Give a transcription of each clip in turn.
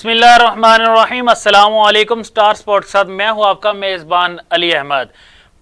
बिस्मिल्लाहिर्रहमानिर्रहीम। अस्सलाम वालेकुम। स्टार स्पोर्ट्स के साथ मैं हूं आपका मेज़बान अली अहमद।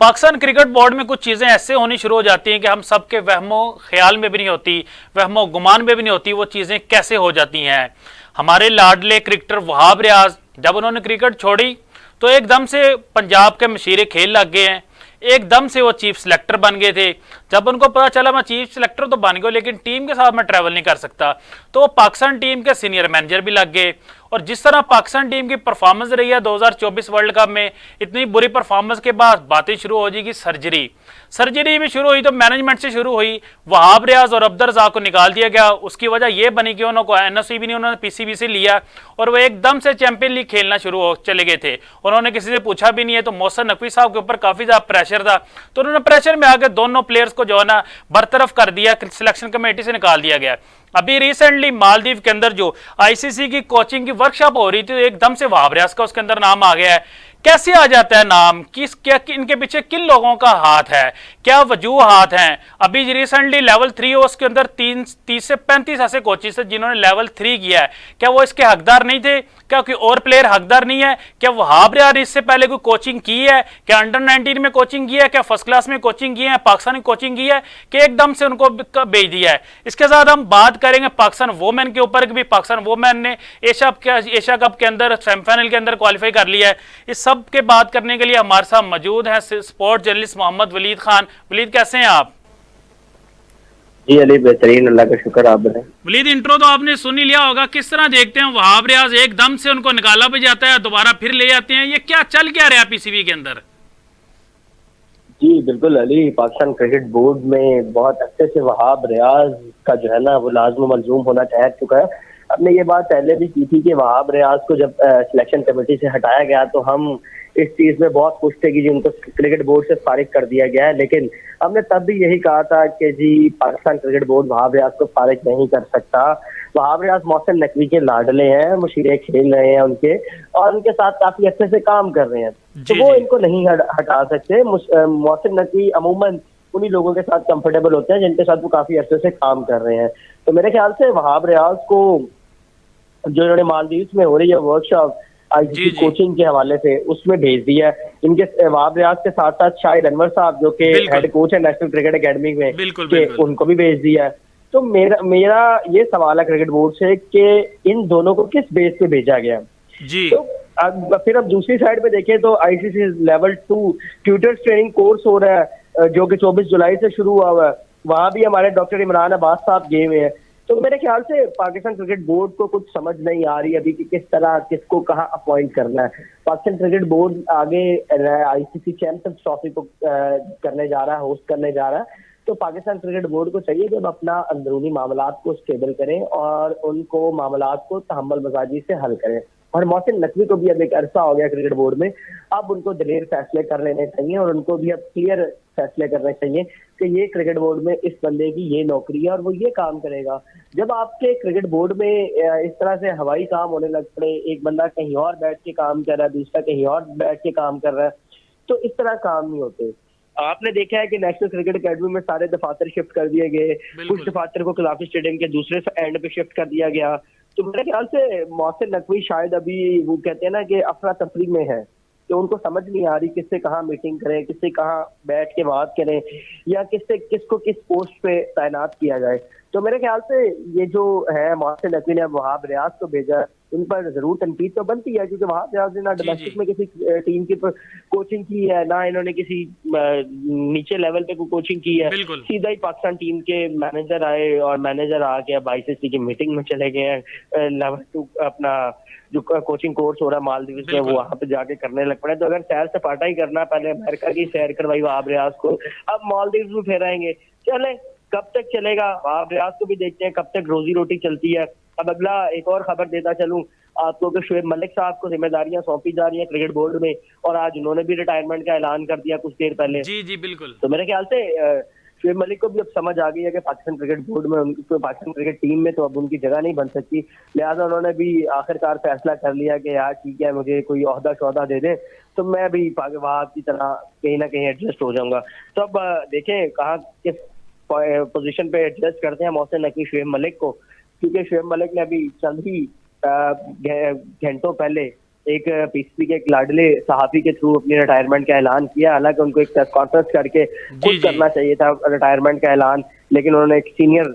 पाकिस्तान क्रिकेट बोर्ड में कुछ चीज़ें ऐसे होनी शुरू हो जाती हैं कि हम सबके वहमो ख्याल में भी नहीं होती, वहमो गुमान में भी नहीं होती। वो चीज़ें कैसे हो जाती हैं। हमारे लाडले क्रिकेटर वहाब रियाज जब उन्होंने क्रिकेट छोड़ी तो एकदम से पंजाब के मशीरे खेल लग गए हैं। एकदम से वो चीफ सिलेक्टर बन गए थे। जब उनको पता चला मैं चीफ सिलेक्टर तो बन गया लेकिन टीम के साथ मैं ट्रैवल नहीं कर सकता, तो वो पाकिस्तान टीम के सीनियर मैनेजर भी लग गए। और जिस तरह पाकिस्तान टीम की परफॉर्मेंस रही है 2024 वर्ल्ड कप में, इतनी बुरी परफॉर्मेंस के बाद बातें शुरू हो जाएगी सर्जरी भी शुरू हुई तो मैनेजमेंट से शुरू हुई। वहाब रियाज और अब्दुल रज़ाक को निकाल दिया गया। उसकी वजह यह बनी कि उन्होंने एनओसी भी नहीं, उन्होंने पीसीबी से लिया और वो एकदम से चैंपियन लीग खेलना शुरू हो चले गए थे। उन्होंने किसी से पूछा भी नहीं है। तो मोहसिन नकवी साहब के ऊपर काफी ज्यादा प्रेशर था, तो उन्होंने प्रेशर में आकर दोनों प्लेयर्स को जो है ना बरतरफ कर दिया, सिलेक्शन कमेटी से निकाल दिया गया। अभी रिसेंटली मालदीव के अंदर जो आईसीसी की कोचिंग की वर्कशॉप हो रही थी तो एकदम से वहाब रियाज का उसके अंदर नाम आ गया है। कैसे आ जाता है नाम, किस क्या इनके पीछे किन लोगों का हाथ है, क्या वजूहात हैं। अभी रिसेंटली लेवल 3 उसके अंदर 30 से 35 ऐसे कोचेस थे जिन्होंने लेवल 3 किया है। क्या वो इसके हकदार नहीं थे? क्या कोई और प्लेयर हकदार नहीं है? क्या वहाब रियाज ने इससे पहले कोई कोचिंग की है? क्या अंडर 19 में कोचिंग की है? क्या फर्स्ट क्लास में कोचिंग की है? पाकिस्तानी कोचिंग की है कि एकदम से उनको भेज दिया है? इसके साथ हम बात करेंगे पाकिस्तान वोमेन के ऊपर कि भी पाकिस्तान वोमेन ने एशिया कप के अंदर सेमीफाइनल के अंदर क्वालिफाई कर लिया है। इस सब के बात करने के लिए हमारे साथ मौजूद हैं स्पोर्ट जर्नलिस्ट मोहम्मद वलीद खान। वलीद कैसे हैं आप? जी अली बेहतरीन, अल्लाह का शुक्र। आप बताएं। वलीद, इंट्रो तो आपने सुन ही लिया होगा। किस तरह देखते हैं वहाब रियाज एकदम से उनको निकाला भी जाता है, दोबारा फिर ले जाते हैं, ये क्या चल क्या रहा है पीसीबी के अंदर? जी बिल्कुल अली, पाकिस्तान क्रिकेट बोर्ड में बहुत अच्छे से वहाब रियाज का जो है ना वो लाज़िम मलजूम होना ठहर चुका है। हमने ये बात पहले भी की थी कि वहाब रियाज को जब सिलेक्शन कमेटी से हटाया गया तो हम इस चीज में बहुत खुश थे कि जी उनको क्रिकेट बोर्ड से फारिग कर दिया गया है। लेकिन हमने तब भी यही कहा था कि जी पाकिस्तान क्रिकेट बोर्ड वहाब रियाज को फारिग नहीं कर सकता। वहाब रियाज मोहसिन नकवी के लाडले हैं, मुशीरे खेल रहे हैं उनके, और उनके साथ काफी अच्छे से काम कर रहे हैं, तो वो इनको नहीं हटा सकते। मोहसिन नकवी अमूमन उन्हीं लोगों के साथ कंफर्टेबल होते हैं जिनके साथ वो काफी अच्छे से काम कर रहे हैं। तो मेरे ख्याल से वहाब रियाज को जो इन्होंने मालदीव में हो रही है वर्कशॉप आईसीसी कोचिंग के हवाले से उसमें भेज दिया है। इनके वहाब रियाज के साथ साथ शाहिद अनवर साहब जो कि हेड कोच है नेशनल क्रिकेट एकेडमी में, उनको भी भेज दिया है। तो मेरा ये सवाल है क्रिकेट बोर्ड से कि इन दोनों को किस बेस पे भेजा गया जी। तो फिर अब दूसरी साइड पे देखें तो ICC level 2 tutors training course हो रहा है जो कि 24 जुलाई से शुरू हुआ है। वहां भी हमारे डॉक्टर इमरान अब्बास साहब गए हुए हैं। तो मेरे ख्याल से पाकिस्तान क्रिकेट बोर्ड को कुछ समझ नहीं आ रही अभी कि किस तरह किसको कहाँ अपॉइंट करना है। पाकिस्तान क्रिकेट बोर्ड आगे आईसीसी चैंपियंस ट्रॉफी को करने जा रहा है, होस्ट करने जा रहा है। तो पाकिस्तान क्रिकेट बोर्ड को चाहिए कि अब अपना अंदरूनी मामलात को स्टेबल करें और उनको मामलात को तहम्मुल मजाजी से हल करें। और मोहसिन नकवी को भी अब एक अरसा हो गया क्रिकेट बोर्ड में, अब उनको दलेर फैसले कर लेने चाहिए और उनको भी अब क्लियर फैसले करने चाहिए कि ये क्रिकेट बोर्ड में इस बंदे की ये नौकरी है और वो ये काम करेगा। जब आपके क्रिकेट बोर्ड में इस तरह से हवाई काम होने लग पड़े, एक बंदा कहीं और बैठ के काम कर रहा है, दूसरा कहीं और बैठ के काम कर रहा है, तो इस तरह काम नहीं होते। आपने देखा है कि नेशनल क्रिकेट एकेडमी में सारे दफातर शिफ्ट कर दिए गए, कुछ दफातर को खिलाफी स्टेडियम के दूसरे एंड पे शिफ्ट कर दिया गया। तो मेरे ख्याल से मोहसिन नकवी शायद अभी वो कहते हैं ना कि अफरा तफरी में है, तो उनको समझ नहीं आ रही किससे कहाँ मीटिंग करें, किससे कहाँ बैठ के बात करें या किसको किस पोस्ट पे तैनात किया जाए। तो मेरे ख्याल से ये जो है मोहसिन नकवी ने वहाब रियाज को भेजा, उन पर जरूर तनकीद तो बनती है क्योंकि वहाब रियाज ने ना डोमेस्टिक में किसी टीम की कोचिंग की है, ना इन्होंने किसी नीचे लेवल पे कोचिंग की है। सीधा ही पाकिस्तान टीम के मैनेजर आए और मैनेजर आके अब आईसीसी की मीटिंग में चले गए हैं। लेवल 2 अपना जो कोचिंग कोर्स हो रहा है मालदीव में वो वहां पे जाके करने लग पड़े। तो अगर सैर सपाटा ही करना, पहले अमेरिका की सैर करवाई वहाब रियाज को, अब मालदीव में फिर आएंगे। चले कब तक चलेगा, वहाब रियाज को भी देखते हैं कब तक रोजी रोटी चलती है। अब अगला एक और खबर देता चलूं आपको कि शुएब मलिक साहब को जिम्मेदारियां सौंपी जा रही हैं क्रिकेट बोर्ड में और आज उन्होंने भी रिटायरमेंट का ऐलान कर दिया कुछ देर पहले। जी बिल्कुल। तो मेरे ख्याल से शुएब मलिक को भी अब समझ आ गई है कि पाकिस्तान क्रिकेट बोर्ड में उनको पाकिस्तान क्रिकेट टीम में तो अब उनकी जगह नहीं बन सकती। लिहाजा उन्होंने भी आखिरकार फैसला कर लिया कि यार ठीक है, मुझे कोई ओहदा शोहदा दे दे तो मैं भी वहां की तरह कहीं ना कहीं एडजस्ट हो जाऊंगा। तो अब देखें कहाँ किस पोजीशन पे एडजस्ट करते हैं मोहसिन नकवी शुएब मलिक को, क्योंकि शुएब मलिक ने अभी चंद ही घंटों पहले एक पीसीबी के एक लाडले सहाफी के थ्रू अपनी रिटायरमेंट का ऐलान किया। हालांकि उनको एक प्रेस कॉन्फ्रेंस करके जी खुद जी। करना चाहिए था रिटायरमेंट का ऐलान, लेकिन उन्होंने एक सीनियर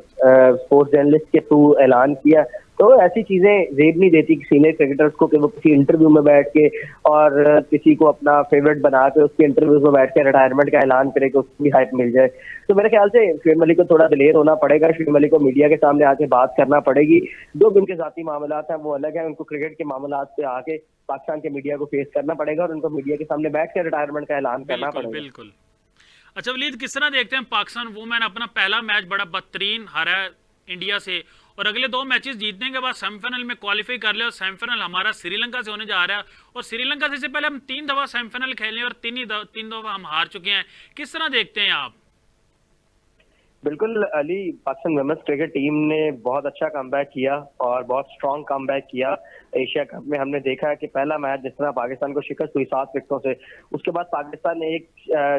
स्पोर्ट्स जर्नलिस्ट के थ्रू ऐलान किया। तो ऐसी चीजें जेब नहीं देती कि सीनियर क्रिकेटर्स को कि वो किसी इंटरव्यू में बैठ के और किसी को अपना फेवरेट बना के उसके इंटरव्यूज में बैठ के रिटायरमेंट का ऐलान करे कि उसको भी हाइप मिल जाए। तो मेरे ख्याल से शुएब मलिक को थोड़ा दिलेर होना पड़ेगा। शुएब मलिक को मीडिया के सामने आके बात करना पड़ेगी। जो भी उनके जाती मामलात हैं वो अलग है, उनको क्रिकेट के मामलात पे आके पाकिस्तान के मीडिया को फेस करना पड़ेगा और उनको मीडिया के सामने बैठ के रिटायरमेंट का ऐलान करना बिल्कुल पड़ेगा। बिल्कुल। अच्छा वलीद, किस तरह देखते हैं पाकिस्तान वुमेन अपना पहला मैच बड़ा बदतरीन हारा है इंडिया से, और अगले 2 मैचेस जीतने के बाद सेमीफाइनल में क्वालिफाई कर ले, और सेमीफाइनल हमारा श्रीलंका से होने जा रहा है, और श्रीलंका से पहले हम 3 दफा सेमीफाइनल खेले और 3 दफा हम हार चुके हैं। किस तरह देखते हैं आप? बिल्कुल Ali, Pakistan women's cricket team ने बहुत अच्छा कमबैक किया और बहुत स्ट्रांग कमबैक किया। एशिया कप में हमने देखा है कि पहला मैच जिस तरह पाकिस्तान को शिकस्त हुई 7 विकेटों से, उसके बाद पाकिस्तान ने एक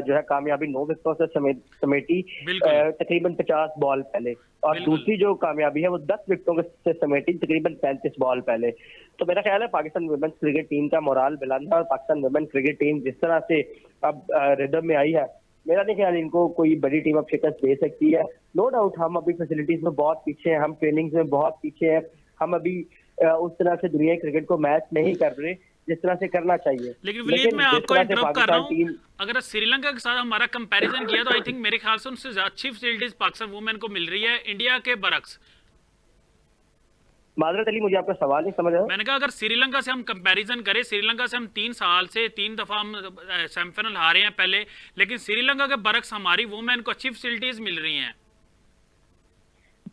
जो है कामयाबी 9 विकेटों से समेटी तकरीबन 50 बॉल पहले, और दूसरी जो कामयाबी है वो 10 विकेटों से समेटी तकरीबन 35 बॉल पहले। तो मेरा ख्याल है पाकिस्तान वुमेन्स क्रिकेट टीम का मोराल बुलंद है और पाकिस्तान वुमेन क्रिकेट टीम जिस तरह से अब रिदम में आई है, मेरा नहीं ख्याल इनको कोई बड़ी टीम अब शिकस्त दे सकती है। नो डाउट हम अभी फैसिलिटीज में बहुत पीछे हैं, हम ट्रेनिंग में बहुत पीछे हैं, हम अभी उस तरह से दुनिया क्रिकेट को मैच नहीं कर रहे जिस तरह से करना चाहिए। लेकिन वलीद मैं आपको इंटरप्ट कर रहा हूं, अगर श्रीलंका के साथ हमारा कंपैरिजन किया तो आई थिंक मेरे ख्याल से उनसे अच्छी फैसिलिटीज पाकिस्तान वुमेन को मिल रही है इंडिया के बरक्स। माजरत अली, मुझे आपका सवाल नहीं समझ आया। मैंने कहा अगर श्रीलंका से हम कंपैरिजन करें, श्रीलंका से हम 3 साल से 3 दफा हम सेमीफाइनल हारे हैं पहले, लेकिन श्रीलंका के बरक्स हमारी वुमेन को अच्छी फैसिलिटीज मिल रही हैं।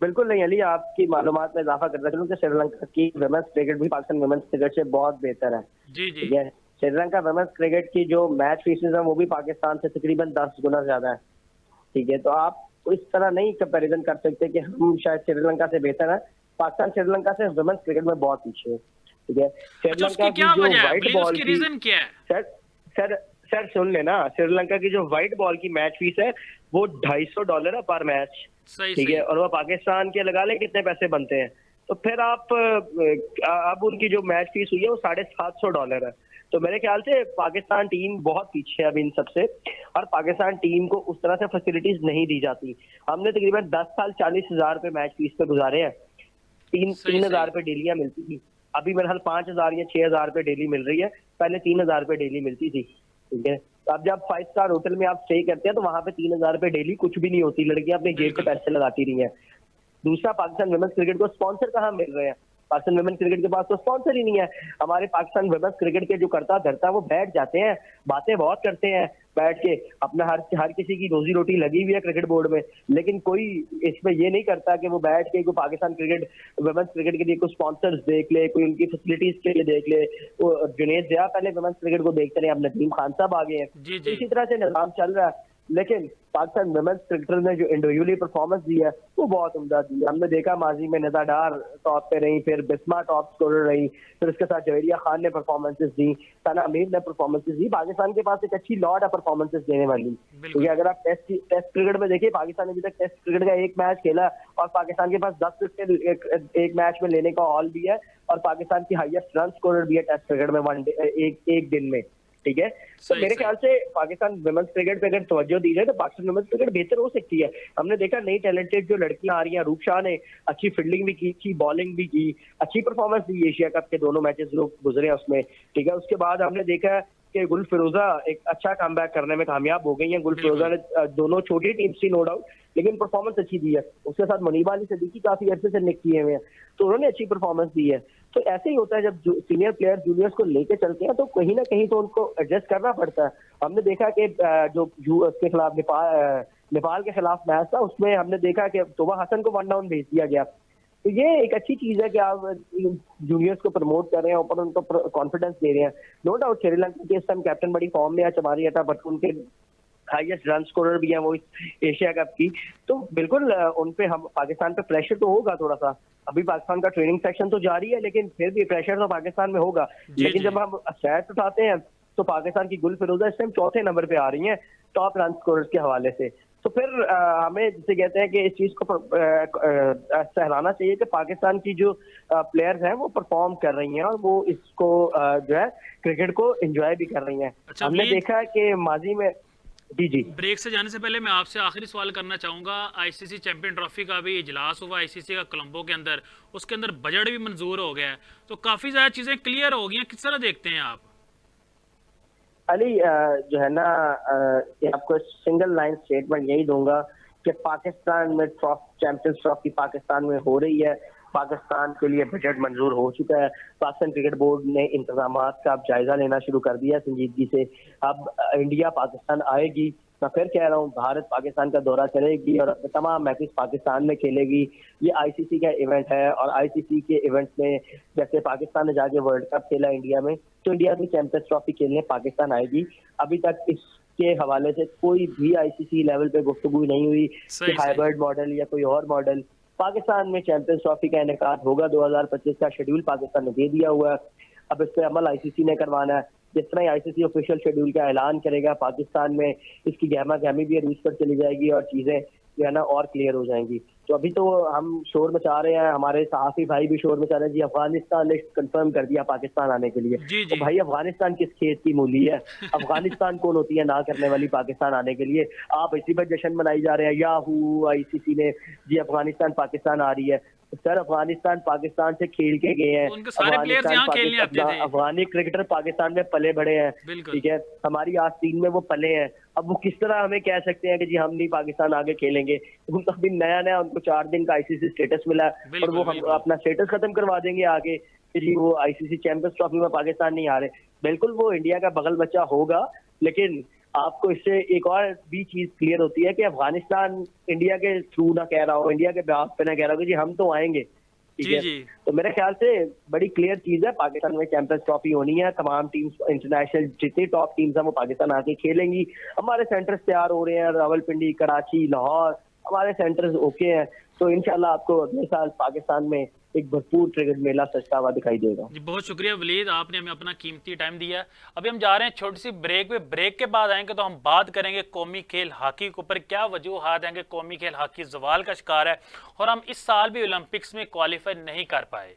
बिल्कुल नहीं अली, आपकी मालूमात में इजाफा करना चाहूँ कि श्रीलंका की वुमेन्स क्रिकेट भी पाकिस्तान वुमेन्स क्रिकेट से बहुत बेहतर है। जी जी। ठीक है, श्रीलंका वुमेन्स क्रिकेट की जो मैच फीसेज है वो भी पाकिस्तान से तकरीबन 10 गुना ज्यादा है। ठीक है, तो आप इस तरह नहीं कंपैरिजन कर सकते कि हम शायद श्रीलंका से बेहतर है। पाकिस्तान श्रीलंका से वुमेन्स क्रिकेट में बहुत पीछे है। ठीक है, श्रीलंका की जो व्हाइट बॉल की, रीजन क्या है? सर सुन लेना, श्रीलंका की जो व्हाइट बॉल की मैच फीस है वो $250 है पर मैच। ठीक है, और वो पाकिस्तान के लगा ले कितने पैसे बनते हैं, तो फिर आप अब उनकी जो मैच फीस हुई है वो $750 है। तो मेरे ख्याल से पाकिस्तान टीम बहुत पीछे है अब इन सबसे, और पाकिस्तान टीम को उस तरह से फैसिलिटीज नहीं दी जाती। हमने तकरीबन 10 साल 40,000 रुपए मैच फीस पे गुजारे हैं। 3,000 रुपए डेलियां मिलती थी, अभी मेरे ख्याल 5,000 या 6,000 रुपए डेली मिल रही है, पहले 3,000 रुपए डेली मिलती थी। ठीक है, अब जब 5 स्टार होटल में आप स्टे करते हैं तो वहां पे 3,000 रुपए डेली कुछ भी नहीं होती, लड़कियां अपने जेब पे पैसे लगाती रही हैं। दूसरा, पाकिस्तान वुमेन्स क्रिकेट को स्पॉन्सर कहाँ मिल रहे हैं? पाकिस्तान वुमेन क्रिकेट के पास तो स्पॉन्सर ही नहीं है। हमारे पाकिस्तान वुमेन्स क्रिकेट के जो करता धरता वो बैठ जाते हैं, बातें बहुत करते हैं बैठ के, अपना हर किसी की रोजी रोटी लगी हुई है क्रिकेट बोर्ड में, लेकिन कोई इसमें ये नहीं करता कि वो बैठ के कोई पाकिस्तान क्रिकेट वुमेन्स क्रिकेट के लिए कोई स्पॉन्सर्स देख ले, कोई उनकी फैसिलिटीज के लिए देख ले। वो जुनेद ज़िया पहले वुमेन्स क्रिकेट को देखते रहे, अब नदीम खान साहब आ गए हैं। इसी तरह से निजाम चल रहा है, लेकिन पाकिस्तान वुमेन्स क्रिकेटर ने जो इंडिविजुअली परफॉर्मेंस दी है वो बहुत उम्दा दी है। हमने देखा माजी में निदा डार टॉप पे रही, फिर बिस्मा टॉप स्कोरर रही, फिर उसके साथ जवेरिया खान ने परफॉर्मेंसेस दी, सना अमीर ने परफॉर्मेंसेस दी। पाकिस्तान के पास एक अच्छी लॉट है परफॉर्मेंसेस देने वाली। क्योंकि अगर आप टेस्ट क्रिकेट में देखिए, पाकिस्तान ने अभी तक टेस्ट क्रिकेट का एक मैच खेला और पाकिस्तान के पास 10 विकेट एक मैच में लेने का ऑल भी है, और पाकिस्तान की हाईएस्ट रन स्कोरर भी है टेस्ट क्रिकेट में एक दिन में। ठीक है, तो मेरे ख्याल से पाकिस्तान वुमेन्स क्रिकेट पे अगर तवज्जो दी जाए तो पाकिस्तान वुमेन्स क्रिकेट बेहतर हो सकती है। हमने देखा नई टैलेंटेड जो लड़कियां आ रही हैं, रूप शाह ने अच्छी फील्डिंग भी की, अच्छी बॉलिंग भी की, अच्छी परफॉर्मेंस दी एशिया कप के 2 मैचेस लोग गुजरे हैं उसमें। ठीक है, उसके बाद हमने देखा कि गुल फिरोजा एक अच्छा कमबैक करने में कामयाब हो गई हैं। गुल फिरोजा ने दोनों छोटी टीम्स थी नो डाउट, लेकिन परफॉर्मेंस अच्छी दी है। उसके साथ मुनीबा अली सिद्दीकी काफी अच्छे से निक किए हुए हैं, तो उन्होंने अच्छी परफॉर्मेंस दी है। तो ऐसे ही होता है जब सीनियर प्लेयर जूनियर्स को लेके चलते हैं तो कहीं ना कहीं तो उनको एडजस्ट करना पड़ता है। हमने देखा कि जो उसके खिलाफ नेपाल के खिलाफ मैच था, उसमें हमने देखा कि तोबा हसन को 1 डाउन भेज दिया गया। तो ये एक अच्छी चीज है कि आप जूनियर्स को प्रमोट कर रहे हैं, ऊपर उनको कॉन्फिडेंस दे रहे हैं। नो डाउट श्रीलंका के इस टाइम कैप्टन बड़ी फॉर्म में है, चमारी अटा भट्ट उनके हाईएस्ट रन स्कोरर भी हैं वो एशिया कप की। तो बिल्कुल उन पे हम पाकिस्तान पे प्रेशर तो होगा थोड़ा सा। अभी पाकिस्तान का ट्रेनिंग सेक्शन तो जारी है, लेकिन फिर भी प्रेशर तो पाकिस्तान में होगा। लेकिन जब हम स्टैट्स उठाते हैं तो पाकिस्तान की गुल फिरोजा इस टाइम 4थे नंबर पे आ रही हैं टॉप रन स्कोरर्स के हवाले से। तो फिर हमें जिसे कहते हैं कि इस चीज को सहलाना चाहिए कि पाकिस्तान की जो प्लेयर्स हैं वो परफॉर्म कर रही हैं और वो इसको जो है क्रिकेट को एंजॉय भी कर रही हैं। अच्छा हमने वलीद, देखा है कि माजी में जी जी ब्रेक से जाने से पहले मैं आपसे आखिरी सवाल करना चाहूँगा। आईसीसी चैंपियन ट्रॉफी का भी इजलास हुआ आईसीसी का कोलंबो के अंदर, उसके अंदर बजट भी मंजूर हो गया है, तो काफ़ी ज़्यादा चीज़ें क्लियर हो गई हैं। किस तरह देखते हैं आप? अली, जो है ना, ये आपको सिंगल लाइन स्टेटमेंट यही दूंगा कि पाकिस्तान में चैंपियंस ट्रॉफी पाकिस्तान में हो रही है। पाकिस्तान के लिए बजट मंजूर हो चुका है। पाकिस्तान क्रिकेट बोर्ड ने इंतजाम का अब जायजा लेना शुरू कर दिया संजीदगी से। अब इंडिया पाकिस्तान आएगी, मैं फिर कह रहा हूँ, भारत पाकिस्तान का दौरा करेगी और अपने तमाम मैचेस पाकिस्तान में खेलेगी। ये आईसीसी का इवेंट है और आईसीसी के इवेंट्स में जैसे पाकिस्तान ने जाके वर्ल्ड कप खेला इंडिया में, तो इंडिया की चैंपियंस ट्रॉफी खेलने पाकिस्तान आएगी। अभी तक इसके हवाले से कोई भी आईसीसी लेवल पे गुफ्तगू नहीं हुई कि सही सही। हाइब्रिड मॉडल या कोई और मॉडल। पाकिस्तान में चैंपियंस ट्रॉफी का इनेकाद होगा, 2025 का शेड्यूल पाकिस्तान ने दे दिया हुआ है। अब इस पे अमल आईसीसी ने करवाना है। जिस तरह आईसीसी ऑफिशियल शेड्यूल का ऐलान करेगा, पाकिस्तान में इसकी गहमा गहमी भी अरूज पर चली जाएगी और चीजें जो है ना और क्लियर हो जाएंगी। तो अभी तो हम शोर मचा रहे हैं, हमारे सहाफी भाई भी शोर मचा रहे हैं जी अफगानिस्तान ने कंफर्म कर दिया पाकिस्तान आने के लिए। जी तो जी। भाई अफगानिस्तान किस खेत की मूली है? अफगानिस्तान कौन होती है ना करने वाली पाकिस्तान आने के लिए? आप इसी पर जश्न मनाई जा रहे हैं याहू आईसीसी ने जी अफगानिस्तान पाकिस्तान आ रही है। सर, अफगानिस्तान पाकिस्तान से खेल के गए हैं। तो उनके सारे प्लेयर्स यहाँ खेलने आते थे। अफगानी क्रिकेटर पाकिस्तान में पले बड़े हैं, बिल्कुल। ठीक है, हमारी आस्तीन में वो पले हैं। अब वो किस तरह हमें कह सकते हैं कि जी हम नहीं पाकिस्तान आगे खेलेंगे? उनको अभी नया नया उनको 4 दिन का आईसीसी स्टेटस मिला है और बिल्कुल वो हम बिल्कुल। अपना स्टेटस खत्म करवा देंगे आगे कि जी वो आईसीसी चैंपियंस ट्रॉफी में पाकिस्तान नहीं आ रहे। बिल्कुल वो इंडिया का बगल बच्चा होगा, लेकिन आपको इससे एक और भी चीज क्लियर होती है कि अफगानिस्तान इंडिया के थ्रू ना कह रहा हो, इंडिया के ब्याह पे ना कह रहा हो कि जी हम तो आएंगे, ठीक जी है। जी। तो मेरे ख्याल से बड़ी क्लियर चीज है, पाकिस्तान में चैंपियंस ट्रॉफी होनी है। तमाम टीम्स, इंटरनेशनल जितनी टॉप टीम्स हैं वो पाकिस्तान आके खेलेंगी। हमारे सेंटर्स तैयार हो रहे हैं, रावलपिंडी, कराची, लाहौर, हमारे सेंटर्स ओके हैं। तो इंशाल्लाह आपको अगले साल पाकिस्तान में एक भरपूर क्रिकेट मेला सजता हुआ दिखाई देगा। जी बहुत शुक्रिया वलीद, आपने हमें अपना कीमती टाइम दिया। अभी हम जा रहे हैं छोटी सी ब्रेक पे। ब्रेक के बाद आएंगे तो हम बात करेंगे कौमी खेल हॉकी के ऊपर। क्या वजूहात हैं कि कौमी खेल हॉकी जवाल का शिकार है और हम इस साल भी ओलंपिक्स में क्वालिफाई नहीं कर पाए।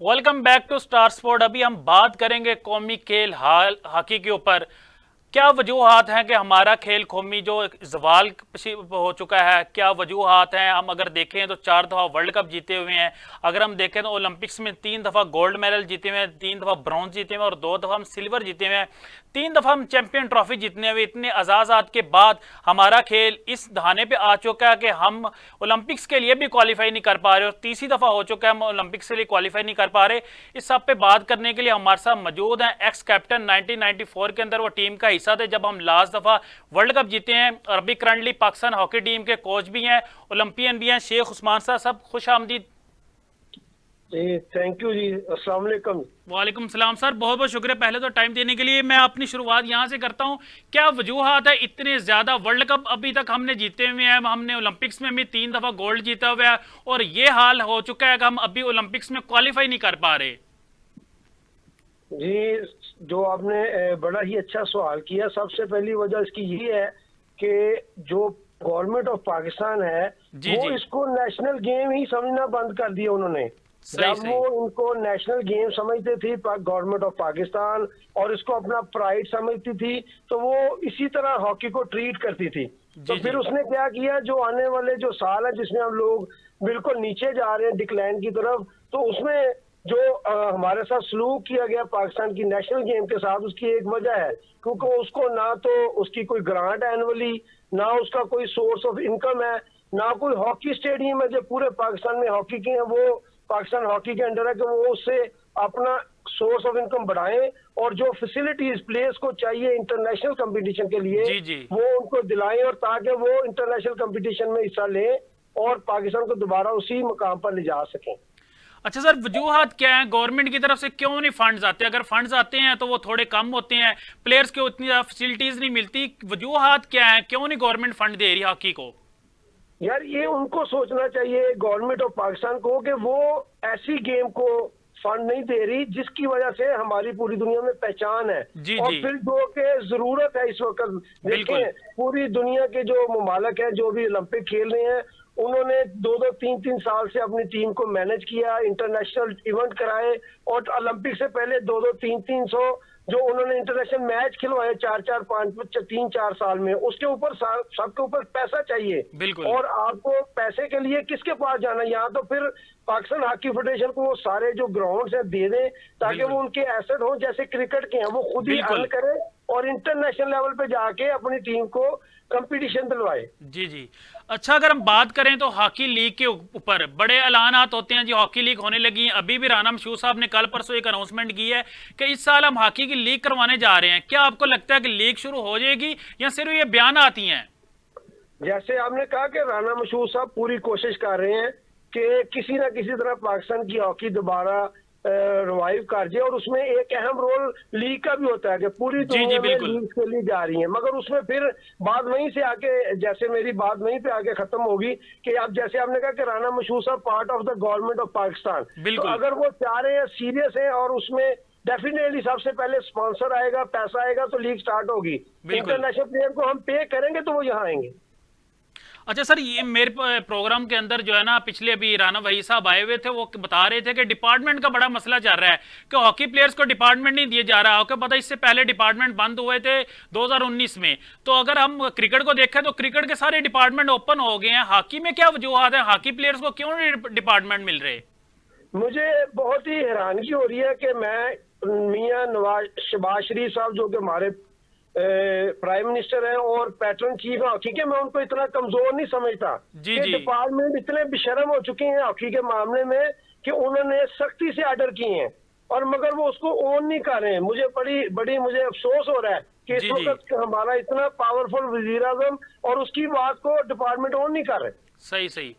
Welcome back to Star Sport. अभी हम बात करेंगे कौमी खेल हॉकी के ऊपर। क्या वजूहात हैं कि हमारा खेल कौमी जो जवाल हो चुका है? क्या वजूहात हैं? हम अगर देखें तो 4 दफ़ा वर्ल्ड कप जीते हुए हैं। अगर हम देखें तो ओलंपिक्स में 3 दफ़ा गोल्ड मेडल जीते हुए हैं, 3 दफ़ा ब्रॉन्ज जीते हुए हैं और 2 दफ़ा हम सिल्वर जीते हुए हैं। 3 दफ़ा हम चैंपियन ट्रॉफी जीतने हुए। इतने अजाजात के बाद हमारा खेल इस दहाने पे आ चुका है कि हम ओलंपिक्स के लिए भी क्वालिफाई नहीं कर पा रहे और तीसरी दफ़ा हो चुका है हम ओलंपिक्स के लिए क्वालिफाई नहीं कर पा रहे। इस सब पे बात करने के लिए हमारे साथ मौजूद हैं एक्स कैप्टन, 1994 के अंदर वो टीम का हिस्सा थे जब हम लास्ट दफ़ा वर्ल्ड कप जीते हैं, और अभी करंटली पाकिस्तान हॉकी टीम के कोच भी हैं, ओलंपियन भी हैं, शेख उस्मान साहब। खुश आमदीद। जी थैंक यू जी, अस्सलाम वालेकुम। वालेकुम सलाम सर, बहुत बहुत शुक्रिया पहले तो टाइम देने के लिए। मैं अपनी शुरुआत यहाँ से करता हूँ। क्या वजूहात है इतने ज़्यादा? वर्ल्ड कप अभी तक हमने जीते हुए हैं, हमने ओलंपिक्स में भी 3 दफ़ा गोल्ड जीता हुआ है और ये हाल हो चुका है कि हम अभी ओलंपिक्स में क्वालिफाई नहीं कर पा रहे। जी, जो आपने बड़ा ही अच्छा सवाल किया। सबसे पहली वजह इसकी ये है कि जो गवर्नमेंट ऑफ पाकिस्तान है जी, वो जी। इसको नेशनल गेम ही समझना बंद कर दिया उन्होंने। सही जब सही। वो इनको नेशनल गेम समझते थे गवर्नमेंट ऑफ पाकिस्तान और इसको अपना प्राइड समझती थी, तो वो इसी तरह हॉकी को ट्रीट करती थी। तो जी, फिर जी। उसने क्या किया, जो आने वाले जो साल है जिसमें हम लोग बिल्कुल नीचे जा रहे हैं डिक्लाइन की तरफ, तो उसमें जो हमारे साथ सलूक किया गया पाकिस्तान की नेशनल गेम के साथ, उसकी एक वजह है क्योंकि उसको ना तो उसकी कोई ग्रांट एनुअली, ना उसका कोई सोर्स ऑफ इनकम है, ना कोई हॉकी स्टेडियम है जो पूरे पाकिस्तान में हॉकी के हैं वो पाकिस्तान हॉकी के अंडर है कि वो उससे अपना सोर्स ऑफ इनकम बढ़ाएं, और जो फैसिलिटीज प्लेयर्स को चाहिए इंटरनेशनल कंपटीशन के लिए जी जी। वो उनको दिलाएं, और ताकि वो इंटरनेशनल कंपटीशन में हिस्सा लें और पाकिस्तान को दोबारा उसी मुकाम पर ले जा सकें। अच्छा सर, वजूहात क्या है, गवर्नमेंट की तरफ से क्यों नहीं फंड्स आते? अगर फंड्स आते हैं तो वो थोड़े कम होते हैं, प्लेयर्स को उतनी ज्यादा फैसिलिटीज नहीं मिलती, वजूहात क्या है, क्यों नहीं गवर्नमेंट फंड दे रही हॉकी को? यार ये उनको सोचना चाहिए गवर्नमेंट ऑफ पाकिस्तान को कि वो ऐसी गेम को फंड नहीं दे रही जिसकी वजह से हमारी पूरी दुनिया में पहचान है। जी और जी। फिर जो के जरूरत है इस वक्त, बिल्कुल। देखें पूरी दुनिया के जो ममालक हैं जो भी ओलंपिक खेल रहे हैं, उन्होंने 2-2 3-3 साल से अपनी टीम को मैनेज किया, इंटरनेशनल इवेंट कराए, और ओलंपिक से पहले 2-2 3-300 जो उन्होंने इंटरनेशनल मैच खिलवाए 4-4 5 3-4 साल में, उसके ऊपर सबके ऊपर पैसा चाहिए। बिल्कुल। और आपको पैसे के लिए किसके पास जाना? यहाँ तो फिर पाकिस्तान हॉकी फेडरेशन को वो सारे जो ग्राउंड्स हैं दे दें ताकि बिल्कुल। वो उनके एसेट हों जैसे क्रिकेट के हैं, वो खुद ही बिल्कुल। अर्न करें और इंटरनेशनल लेवल पे जाके अपनी टीम को कंपटीशन दिलवाए। जी जी। अच्छा, अगर हम बात करें तो हॉकी लीग के ऊपर बड़े ऐलानात होते हैं जी, हॉकी लीग होने लगी है। अभी भी राना मशहूर साहब ने कल परसों एक अनाउंसमेंट की है कि इस साल हम हॉकी की लीग करवाने जा रहे हैं। क्या आपको लगता है कि लीग शुरू हो जाएगी या सिर्फ ये बयान आती हैं? जैसे आपने कहा कि राना मशहूर साहब पूरी कोशिश कर रहे हैं कि किसी ना किसी तरह पाकिस्तान की हॉकी दोबारा रिवाइव कर जाए, और उसमें एक अहम रोल लीग का भी होता है कि पूरी जी जी। दुनिया में बिल्कुल। लीग के लिए जा रही है। मगर उसमें फिर बात वहीं से आके, जैसे मेरी बात वहीं पे आके खत्म होगी कि अब जैसे आपने कहा कि राना मशहूर साहब part of the government of Pakistan, तो बिल्कुल। अगर वो चाह रहे हैं, सीरियस है, और उसमें डेफिनेटली सबसे पहले स्पॉन्सर आएगा, पैसा आएगा तो लीग स्टार्ट होगी। बिल्कुल। इंटरनेशनल प्लेयर को हम पे करेंगे तो वो यहाँ आएंगे। अच्छा सर, ये मेरे प्रोग्राम के अंदर जो है ना, पिछले अभी राना वही साहब आए हुए थे, वो बता रहे थे कि डिपार्टमेंट का बड़ा मसला चल रहा है कि हॉकी प्लेयर्स को डिपार्टमेंट नहीं दिए जा रहा। आपको पता है इससे पहले डिपार्टमेंट बंद हुए थे 2019 में। तो अगर हम क्रिकेट को देखें तो क्रिकेट के सारे डिपार्टमेंट ओपन हो गए हैं, हॉकी में क्या वजूहत है, हॉकी प्लेयर्स को क्यों नहीं डिपार्टमेंट मिल रहे? मुझे बहुत ही हैरानगी हो रही है कि मैं मियां नवाज शहबाज शरीफ साहब जो कि हमारे प्राइम मिनिस्टर हैं और पैटर्न चीफ है हॉकी के, मैं उनको इतना कमजोर नहीं समझता जी कि जी। डिपार्टमेंट इतने बेशर्म हो चुके हैं हॉकी के मामले में कि उन्होंने सख्ती से ऑर्डर किए हैं, और मगर वो उसको ओन नहीं कर रहे हैं। मुझे बड़ी मुझे अफसोस हो रहा है कि इस जी जी। वक्त हमारा इतना पावरफुल वजीर आजम और उसकी बात को डिपार्टमेंट ओन नहीं कर रहे। सही सही।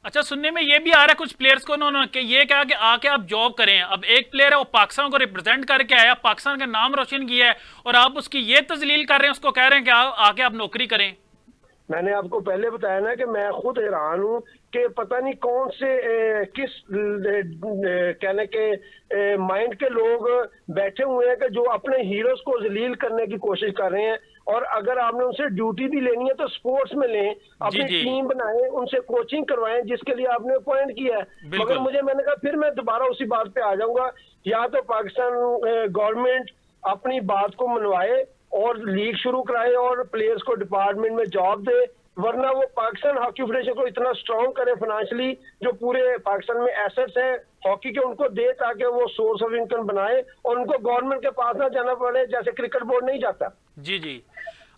अच्छा, सुनने में ये भी आ रहा है कुछ प्लेयर्स को उन्होंने कि ये कहा कि आके आप जॉब करें। अब एक प्लेयर है वो पाकिस्तान को रिप्रेजेंट करके आया, पाकिस्तान का नाम रोशन किया है, और आप उसकी ये तजलील कर रहे हैं, उसको कह रहे हैं कि आके आप नौकरी करें। मैंने आपको पहले बताया ना कि मैं खुद हैरान हूँ कि पता नहीं कौन से किस कहने के माइंड के लोग बैठे हुए हैं कि जो अपने हीरोज को जलील करने की कोशिश कर रहे हैं। और अगर आपने उनसे ड्यूटी भी लेनी है तो स्पोर्ट्स में लें, अपनी जी। टीम बनाएं, उनसे कोचिंग करवाएं जिसके लिए आपने अपॉइंट किया है। मगर मैंने कहा फिर मैं दोबारा उसी बात पे आ जाऊंगा, या तो पाकिस्तान गवर्नमेंट अपनी बात को मनवाए और लीग शुरू कराए और प्लेयर्स को डिपार्टमेंट में जॉब दे, वरना वो पाकिस्तान हॉकी फेडरेशन को इतना स्ट्रॉन्ग करे फाइनेंशियली, जो पूरे पाकिस्तान में एसेट्स हैं हॉकी के उनको दे ताकि वो सोर्स ऑफ इनकम बनाए और उनको गवर्नमेंट के पास ना जाना पड़े जैसे क्रिकेट बोर्ड नहीं जाता। जी जी।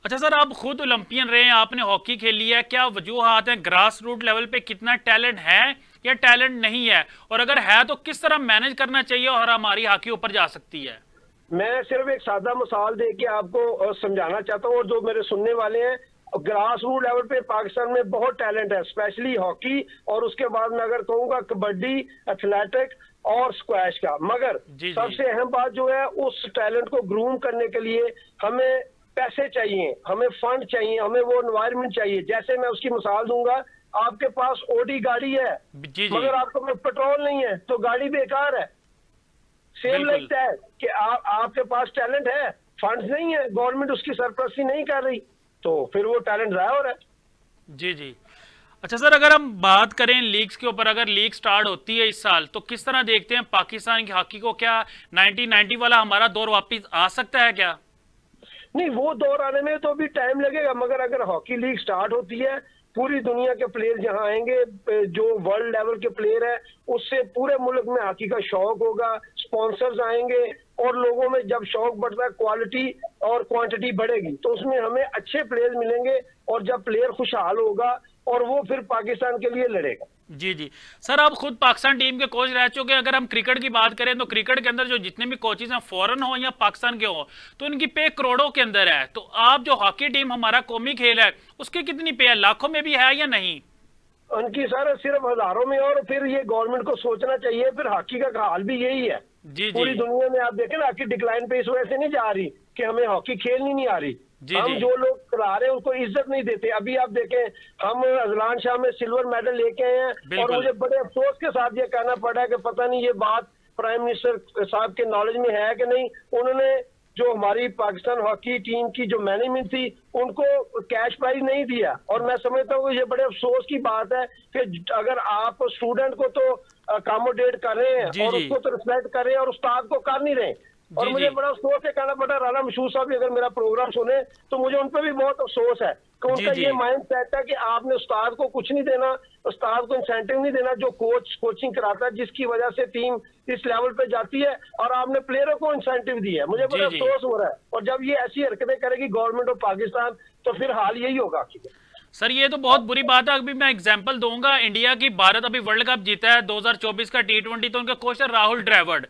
अच्छा सर, आप खुद ओलंपियन रहे हैं, आपने हॉकी खेली है, क्या वजूहात हैं ग्रास रूट लेवल पे कितना टैलेंट है या टैलेंट नहीं है, और अगर है तो किस तरह मैनेज करना चाहिए और हमारी हॉकी ऊपर जा सकती है? मैं सिर्फ एक सादा मिसाल दे के आपको समझाना चाहता हूँ, और जो मेरे सुनने वाले हैं, ग्रास रूट लेवल पे पाकिस्तान में बहुत टैलेंट है, स्पेशली हॉकी, और उसके बाद मैं अगर कहूँगा कबड्डी, एथलेटिक और स्क्वैश का। मगर सबसे अहम बात जो है, उस टैलेंट को ग्रूम करने के लिए हमें पैसे चाहिए, हमें फंड चाहिए, हमें वो एनवायरनमेंट चाहिए। जैसे मैं उसकी मिसाल दूंगा, आपके पास ओडी गाड़ी है मगर आपके पास पेट्रोल नहीं है तो गाड़ी बेकार है। सेम लगता है कि आपके पास टैलेंट है, फंड्स नहीं है, गवर्नमेंट उसकी सरपरस्ती नहीं कर रही, तो फिर वो टैलेंट जाया हो रहा है। जी जी। अच्छा सर, अगर हम बात करें लीग्स के ऊपर, अगर लीग स्टार्ट होती है इस साल तो किस तरह देखते हैं पाकिस्तान की हॉकी को? क्या 1990 वाला हमारा दौर वापस आ सकता है क्या? नहीं, वो दौर आने में तो अभी टाइम लगेगा, मगर अगर हॉकी लीग स्टार्ट होती है पूरी दुनिया के प्लेयर यहाँ आएंगे, जो वर्ल्ड लेवल के प्लेयर है उससे पूरे मुल्क में हॉकी का शौक होगा, स्पॉन्सर्स आएंगे और लोगों में जब शौक बढ़ता है क्वालिटी और क्वांटिटी बढ़ेगी तो उसमें हमें अच्छे प्लेयर मिलेंगे और जब प्लेयर खुशहाल होगा और वो फिर पाकिस्तान के लिए लड़ेगा। जी जी सर, आप खुद पाकिस्तान टीम के कोच रह चुके हैं। अगर हम क्रिकेट की बात करें तो क्रिकेट के अंदर जो जितने भी कोचेज हैं, फॉरेन हो या पाकिस्तान के हो, तो उनकी पे करोड़ों के अंदर है। तो आप जो हॉकी टीम हमारा कौमी खेल है उसकी कितनी पे है, लाखों में भी है या नहीं? उनकी सर सिर्फ हजारों में। और फिर ये गवर्नमेंट को सोचना चाहिए, फिर हॉकी का हाल भी यही है। जी पूरी जी दुनिया में आप देखें ना, हॉकी डिक्लाइन पे इस वजह से नहीं जा रही कि हमें हॉकी खेलनी नहीं आ रही। जी हम जी जो लोग करा रहे हैं उनको इज्जत नहीं देते। अभी आप देखें, हम अजलान शाह में सिल्वर मेडल लेके आए हैं और बिल्कुल। मुझे बड़े अफसोस के साथ ये कहना पड़ा है कि पता नहीं ये बात प्राइम मिनिस्टर साहब के नॉलेज में है कि नहीं। उन्होंने जो हमारी पाकिस्तान हॉकी टीम की जो मैनेजमेंट थी उनको कैश प्राइज नहीं दिया। और मैं समझता हूँ ये बड़े अफसोस की बात है कि अगर आप स्टूडेंट को तो अकोमोडेट कर रहे हैं जी और जी उसको तो रिस्पेक्ट कर रहे हैं और उस्ताद को कर नहीं रहे। और जी मुझे जी बड़ा अफसोस है, कहना पड़ा राना मशहूर साहब भी अगर मेरा प्रोग्राम सुने तो मुझे उन पर भी बहुत अफसोस है कि जी उनका जी ये माइंड सेट है कि आपने उस्ताद को कुछ नहीं देना, उस्ताद को इंसेंटिव नहीं देना जो कोचिंग कराता है, जिसकी वजह से टीम इस लेवल पे जाती है, और आपने प्लेयरों को इंसेंटिव दिया है। मुझे बड़ा जी जी अफसोस हो रहा है। और जब ये ऐसी हरकतें करेगी गवर्नमेंट ऑफ पाकिस्तान तो फिर हाल यही होगा। सर, ये तो बहुत बुरी बात है। अभी मैं एग्जांपल दूंगा, इंडिया की भारत अभी वर्ल्ड कप जीता है 2024 का T20, तो उनके कोच है राहुल द्रविड़।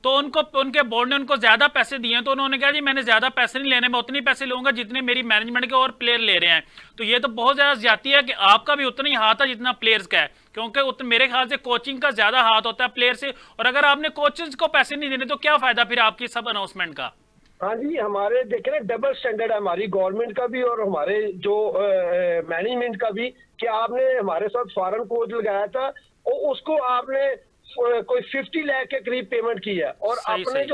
तो उनको उनके बोर्ड ने उनको ज्यादा पैसे दिए हैं, तो उन्होंने कहा जी मैंने ज्यादा पैसे नहीं लेने, मैं उतने पैसे लूंगा जितने मेरी मैनेजमेंट के और प्लेयर ले रहे हैं। तो ये तो बहुत ज्यादा ज्यादती है कि आपका भी उतना ही हाथ है जितना प्लेयर्स का है, क्योंकि मेरे ख्याल से कोचिंग का ज्यादा हाथ होता है प्लेयर से। और अगर आपने कोचेस को पैसे नहीं देने तो क्या फायदा फिर आपकी सब अनाउंसमेंट का? हाँ जी, हमारे देखे ना डबल स्टैंडर्ड है हमारी गवर्नमेंट का भी और हमारे जो मैनेजमेंट का भी, कि आपने हमारे साथ फॉरेन कोच लगाया था और उसको आपने कोई 50 लाख के करीब पेमेंट की है। और सही अपने सही।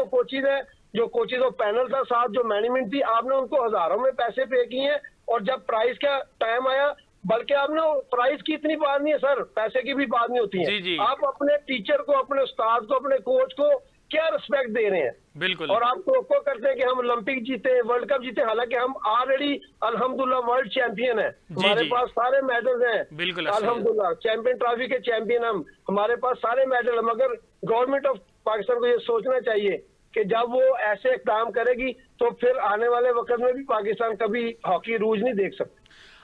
जो कोचिज और पैनल था साथ, जो मैनेजमेंट थी, आपने उनको हजारों में पैसे पे किए हैं। और जब प्राइस का टाइम आया, बल्कि आपने प्राइस की इतनी बात नहीं है सर, पैसे की भी बात नहीं होती जी है। जी आप अपने टीचर को, अपने उस्ताद को, अपने कोच को क्या रिस्पेक्ट दे रहे हैं। बिल्कुल और आप तो करते हैं कि हम ओलंपिक जीते, वर्ल्ड कप जीते, हालांकि हम ऑलरेडी अल्हम्दुलिल्लाह वर्ल्ड चैंपियन है। हमारे जी। पास सारे मेडल्स हैं, बिल्कुल सही है। अल्हम्दुलिल्लाह चैंपियन ट्रॉफी के चैंपियन हम, हमारे पास सारे मेडल हैं। मगर गवर्नमेंट ऑफ पाकिस्तान को ये सोचना चाहिए कि जब वो ऐसे काम करेगी तो फिर आने वाले वक्त में भी पाकिस्तान कभी हॉकी रूज नहीं देख सकता।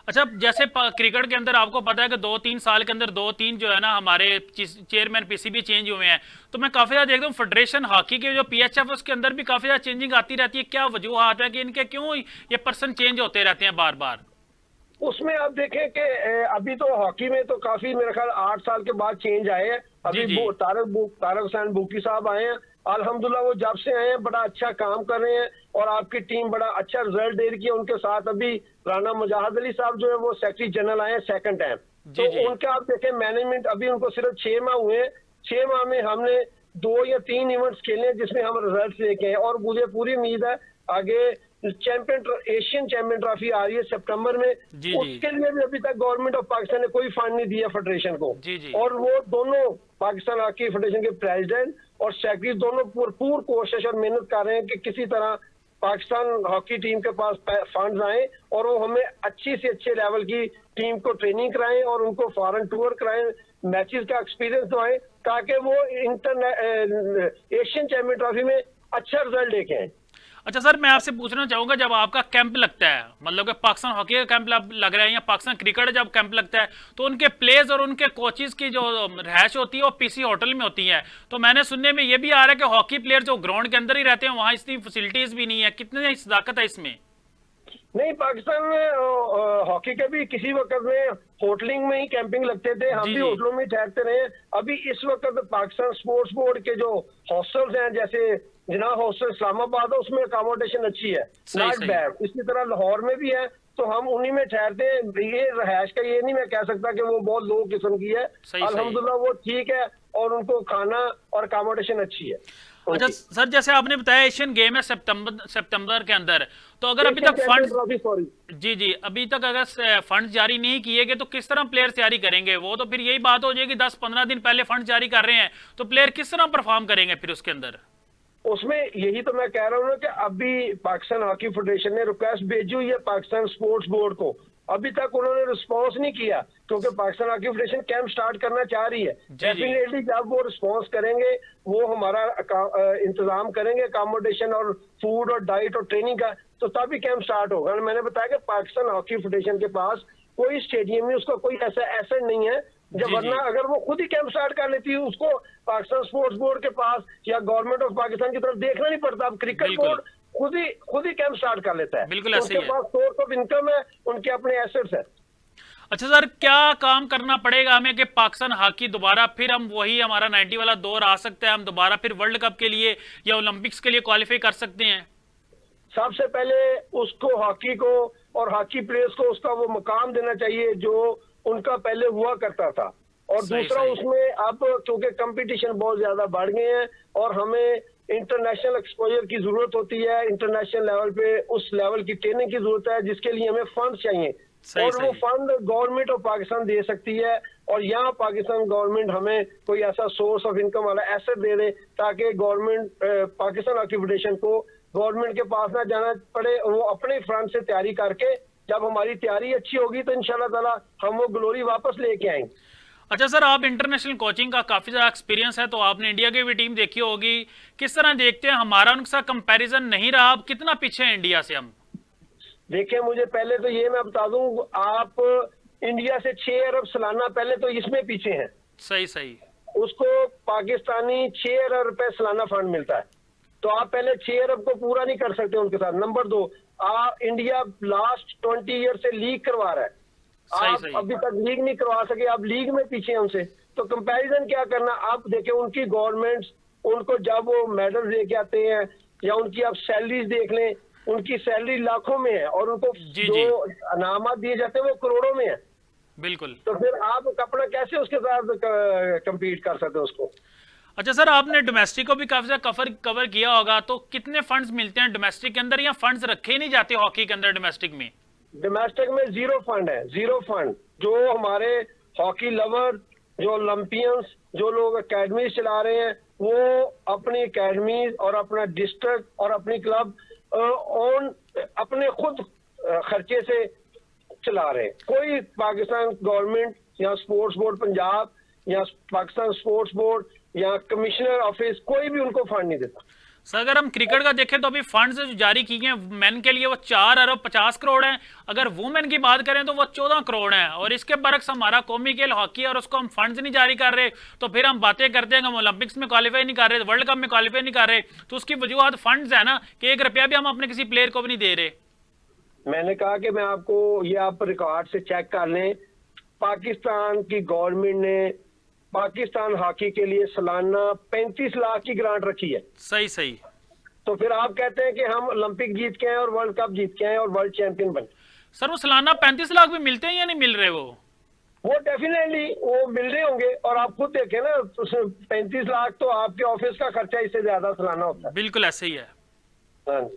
अच्छा, जैसे क्रिकेट के अंदर आपको पता है कि 2-3 साल के अंदर 2-3 जो है ना हमारे चेयरमैन पीसीबी चेंज हुए हैं। तो मैं काफी ज्यादा देखता हूँ फेडरेशन हॉकी के जो पीएचएफ उसके अंदर भी काफी ज्यादा चेंजिंग आती रहती है। क्या वजूहत है कि इनके क्यों ये पर्सन चेंज होते रहते हैं बार बार? उसमें आप देखें कि अभी तो हॉकी में तो काफी मेरे ख्याल 8 साल के बाद चेंज आए हैं। अभी जी, जी। तारक हुसैन बुकी साहब आए हैं, अल्हम्दुलिल्लाह वो जब से आए हैं बड़ा अच्छा काम कर रहे हैं और आपकी टीम बड़ा अच्छा रिजल्ट दे रही है। उनके साथ अभी राना मुजाहिद अली साहब जो है वो सेक्रेटरी जनरल आए हैं सेकंड टाइम। जी, तो जी। उनका आप देखें मैनेजमेंट, अभी उनको सिर्फ 6 माह हुए हैं। 6 माह में हमने 2 या 3 इवेंट्स खेले हैं जिसमें हम रिजल्ट लेके आए और मुझे पूरी उम्मीद है आगे एशियन चैंपियन ट्रॉफी आ रही है सितंबर में, जी, जी। उसके लिए भी अभी तक गवर्नमेंट ऑफ पाकिस्तान ने कोई फंड नहीं दिया फेडरेशन को। जी, जी। और वो दोनों पाकिस्तान हॉकी फेडरेशन के प्रेसिडेंट और सेक्रेटरी दोनों भरपूर कोशिश और मेहनत कर रहे हैं कि किसी तरह पाकिस्तान हॉकी टीम के पास फंड्स आए और वो हमें अच्छी से अच्छे लेवल की टीम को ट्रेनिंग कराएं और उनको फॉरेन टूर कराएं, मैचेस का एक्सपीरियंस दवाएं, ताकि वो एशियन चैंपियन ट्रॉफी में अच्छा रिजल्ट लेके आए। अच्छा सर, मैं आपसे पूछना चाहूंगा, जब आपका कैंप लगता है, मतलब कि पाकिस्तान हॉकी का कैंप लग रहा है या पाकिस्तान क्रिकेट जब कैंप लगता है, तो उनके प्लेयर्स और उनके कोचेस की जो रहायश होती है वो पीसी होटल में होती है। तो मैंने सुनने में ये भी आ रहा है कि हॉकी प्लेयर जो ग्राउंड के अंदर ही रहते हैं वहां इतनी फैसिलिटीज भी नहीं है। कितनी सदाकत है इसमें? नहीं, पाकिस्तान में हॉकी के भी किसी वक्त में होटलिंग में ही कैंपिंग लगते थे, हम जी, भी जी। होटलों में ठहरते रहे। अभी इस वक्त पाकिस्तान स्पोर्ट्स बोर्ड के जो हॉस्टल्स हैं, जैसे जिना हॉस्टल इस्लामाबाद है, उसमें अकोमोडेशन अच्छी है, सही, नॉट सही। बैड। इसी तरह लाहौर में भी है, तो हम उन्हीं में ठहरते हैं। ये रहायश का ये नहीं मैं कह सकता कि वो बहुत लो किस्म की है, सही, सही। अल्हम्दुलिल्लाह वो ठीक है और उनको खाना और अकोमोडेशन अच्छी है। अच्छा सर, जैसे आपने बताया एशियन गेम है सितंबर के अंदर, तो अगर अभी तक फंड, सॉरी जी जी, अभी तक अगर फंड जारी नहीं किए गए तो किस तरह प्लेयर तैयारी करेंगे? वो तो फिर यही बात हो जाएगी 10-15 दिन पहले फंड जारी कर रहे हैं, तो प्लेयर किस तरह परफॉर्म करेंगे फिर उसके अंदर? उसमें यही तो मैं कह रहा हूँ ना कि अभी पाकिस्तान हॉकी फेडरेशन ने रिक्वेस्ट भेजी हुई है पाकिस्तान स्पोर्ट्स बोर्ड को अभी तक उन्होंने रिस्पॉन्स नहीं किया, क्योंकि Pakistan hockey federation camp start करना चाह रही है। डेफिनेटली जब वो रिस्पॉन्स करेंगे, वो हमारा इंतजाम करेंगे अकोमोडेशन और फूड और डाइट और ट्रेनिंग का, तो तभी कैंप स्टार्ट होगा। मैंने बताया कि पाकिस्तान हॉकी फेडरेशन के पास कोई स्टेडियम में उसका कोई ऐसा एसेट नहीं है, जब वरना अगर वो खुद ही कैंप स्टार्ट कर लेती है, उसको पाकिस्तान स्पोर्ट्स बोर्ड के पास या गवर्नमेंट ऑफ पाकिस्तान की तरफ देखना नहीं पड़ता। अब क्रिकेट बोर्ड खुद ही कैंप स्टार्ट कर लेता है। बिल्कुल तो उनके पास सोर्स ऑफ इनकम है, उनके अपने एसेट्स है। अच्छा सर, क्या काम करना पड़ेगा हमें कि पाकिस्तान हॉकी दोबारा फिर हम वही हमारा 90 वाला दौर आ सकता है, हम दोबारा फिर वर्ल्ड कप के लिए या ओलंपिक्स के लिए क्वालिफाई कर सकते हैं? सबसे पहले उसको हॉकी को और हॉकी प्लेयर्स को उसका वो मुकाम देना चाहिए जो उनका पहले हुआ करता था। और दूसरा उसमें अब क्योंकि कंपटीशन बहुत ज्यादा बढ़ गए हैं और हमें इंटरनेशनल एक्सपोजर की जरूरत होती है, इंटरनेशनल लेवल पे उस लेवल की ट्रेनिंग की जरूरत है, जिसके लिए हमें फंड चाहिए और वो फंड गवर्नमेंट ऑफ पाकिस्तान दे सकती है। और यहाँ पाकिस्तान गवर्नमेंट हमें कोई ऐसा सोर्स ऑफ इनकम वाला एसेट दे दे ताकि गवर्नमेंट पाकिस्तान हॉकी फेडरेशन को गवर्नमेंट के पास ना जाना पड़े, और वो अपने फ्रंट से तैयारी करके जब हमारी तैयारी अच्छी होगी तो इंशाल्लाह ताला हम वो ग्लोरी वापस लेके आएंगे। अच्छा सर, आप इंटरनेशनल कोचिंग का काफी ज्यादा एक्सपीरियंस है, तो आपने इंडिया की भी टीम देखी होगी, किस तरह देखते हैं? हमारा उनके साथ कंपैरिजन नहीं रहा, अब कितना पीछे हैं इंडिया से हम? देखिए, मुझे पहले तो ये मैं बता दूं, आप इंडिया से 6 अरब सालाना पहले तो इसमें पीछे हैं। सही। उसको पाकिस्तानी 6 अरब रुपए सालाना फंड मिलता है, तो आप पहले 6 अरब को पूरा नहीं कर सकते उनके साथ। नंबर 2, इंडिया लास्ट 20 ईयर से लीग करवा रहा है, आप अभी तक लीग नहीं करवा सके, आप लीग में पीछे हैं उनसे। तो कंपैरिजन क्या करना? आप देखिए उनकी गवर्नमेंट्स उनको जब वो मेडल दे के आते हैं या उनकी आप सैलरीज देख लें, उनकी सैलरी लाखों में है और उनको जो इनामात दिए जाते हैं वो करोड़ों में है। बिल्कुल। तो फिर आप अपना कैसे उसके साथ कम्पीट कर सकते हो उसको? अच्छा सर, आपने डोमेस्टिक को भी काफी ज्यादा कवर किया होगा, तो कितने फंड्स मिलते हैं डोमेस्टिक के अंदर, या फंड्स रखे ही नहीं जाते हॉकी के अंदर? डोमेस्टिक में जीरो फंड है, जीरो फंड। जो हमारे हॉकी लवर, जो ओलंपियंस, जो लोग एकेडमी चला रहे हैं, वो अपनी एकेडमी और अपना डिस्ट्रिक्ट और अपनी क्लब अपने खुद खर्चे से चला रहे हैं। कोई पाकिस्तान गवर्नमेंट या स्पोर्ट्स बोर्ड पंजाब या पाकिस्तान स्पोर्ट्स बोर्ड या कमिश्नर ऑफिस कोई भी उनको फंड नहीं देता। सर, अगर हम क्रिकेट का देखें तो अभी फंड्स जो जारी किए हैं मेन के लिए वो 4 अरब 50 करोड़ हैं, अगर वुमेन की बात करें तो वो 14 करोड़ हैं, और इसके बरक्स हमारा कौमी खेल हॉकी है और उसको हम फंड्स नहीं जारी कर रहे, तो फिर हम बातें करते हैं कि हम ओलंपिक्स में क्वालिफाई नहीं कर रहे, वर्ल्ड कप में क्वालिफाई नहीं कर रहे, तो उसकी वजूहत फंड्स है ना, कि 1 रुपया भी हम अपने किसी प्लेयर को भी नहीं दे रहे। मैंने कहा कि मैं आपको ये आप रिकॉर्ड से चेक कर लें, पाकिस्तान की गवर्नमेंट ने पाकिस्तान हॉकी के लिए सालाना 35 लाख की ग्रांट रखी है। सही। तो फिर आप कहते हैं कि हम ओलंपिक जीत के आए और वर्ल्ड कप जीत के आए और वर्ल्ड चैंपियन बने। सर, वो सालाना 35 लाख भी मिलते हैं या नहीं मिल रहे? वो डेफिनेटली वो मिल रहे होंगे, और आप खुद देखें ना, 35 लाख तो आपके ऑफिस का खर्चा इससे ज्यादा सालाना होता है। बिल्कुल ऐसे ही है। हाँ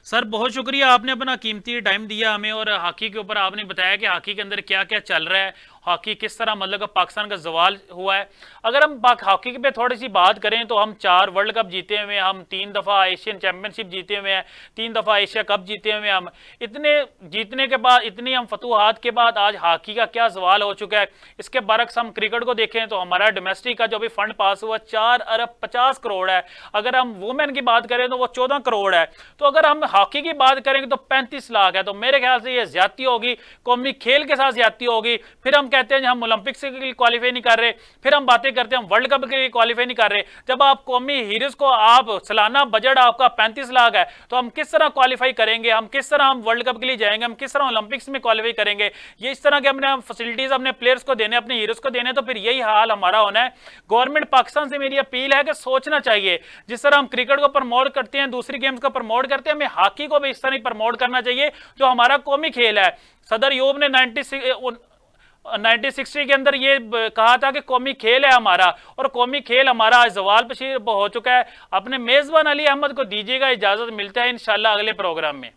सर, बहुत शुक्रिया, आपने अपना कीमती टाइम दिया हमें, और हॉकी के ऊपर आपने बताया कि हॉकी के अंदर क्या क्या चल रहा है, हॉकी किस तरह मतलब पाकिस्तान का जवाल हुआ है। अगर हम हॉकी पे थोड़ी सी बात करें तो हम 4 वर्ल्ड कप जीते हुए हैं, हम 3 दफ़ा एशियन चैंपियनशिप जीते हुए हैं, 3 दफ़ा एशिया कप जीते हुए हैं। हम इतने जीतने के बाद, इतनी हम फतूहात के बाद आज हॉकी का क्या जवाल हो चुका है। इसके बरक्स हम क्रिकेट को देखें तो हमारा डोमेस्टिक का जो भी फंड पास हुआ 4 अरब 50 करोड़ है, अगर हम वुमेन की बात करें तो वो 14 करोड़ है, तो अगर हम हॉकी की बात करेंगे तो 35 लाख है। तो मेरे ख्याल से ये ज्यादती होगी, कौमी खेल के साथ ज्यादती होगी। फिर हम कहते हैं हम ओलंपिक्स के लिए क्वालिफाई नहीं कर रहे, फिर हम बातें करते हैं हम वर्ल्ड कप के लिए क्वालिफाई नहीं कर रहे। जब आप कौमी हीरोज को, आप सालाना बजट आपका 35 लाख है, तो हम किस तरह क्वालिफाई करेंगे, हम किस तरह हम वर्ल्ड कप के लिए जाएंगे, हम किस तरह ओलंपिक्स में क्वालिफाई करेंगे? ये इस तरह के अपने फैसिलिटीज अपने प्लेयर्स को देने, अपने हीरोज को देने, तो फिर यही हाल हमारा होना है। गवर्नमेंट पाकिस्तान से मेरी अपील है कि सोचना चाहिए, जिस तरह हम क्रिकेट को प्रमोट करते हैं, दूसरी गेम्स को प्रमोट करते हैं, हमें हॉकी को भी इस तरह प्रमोट करना चाहिए जो हमारा कौमी खेल है। सदर यूब ने 1960 के अंदर ये कहा था कि कौमी खेल है हमारा, और कौमी खेल हमारा आज जवाल पशीर हो चुका है। अपने मेजबान अली अहमद को दीजिएगा इजाजत, मिलता है इंशाल्लाह अगले प्रोग्राम में।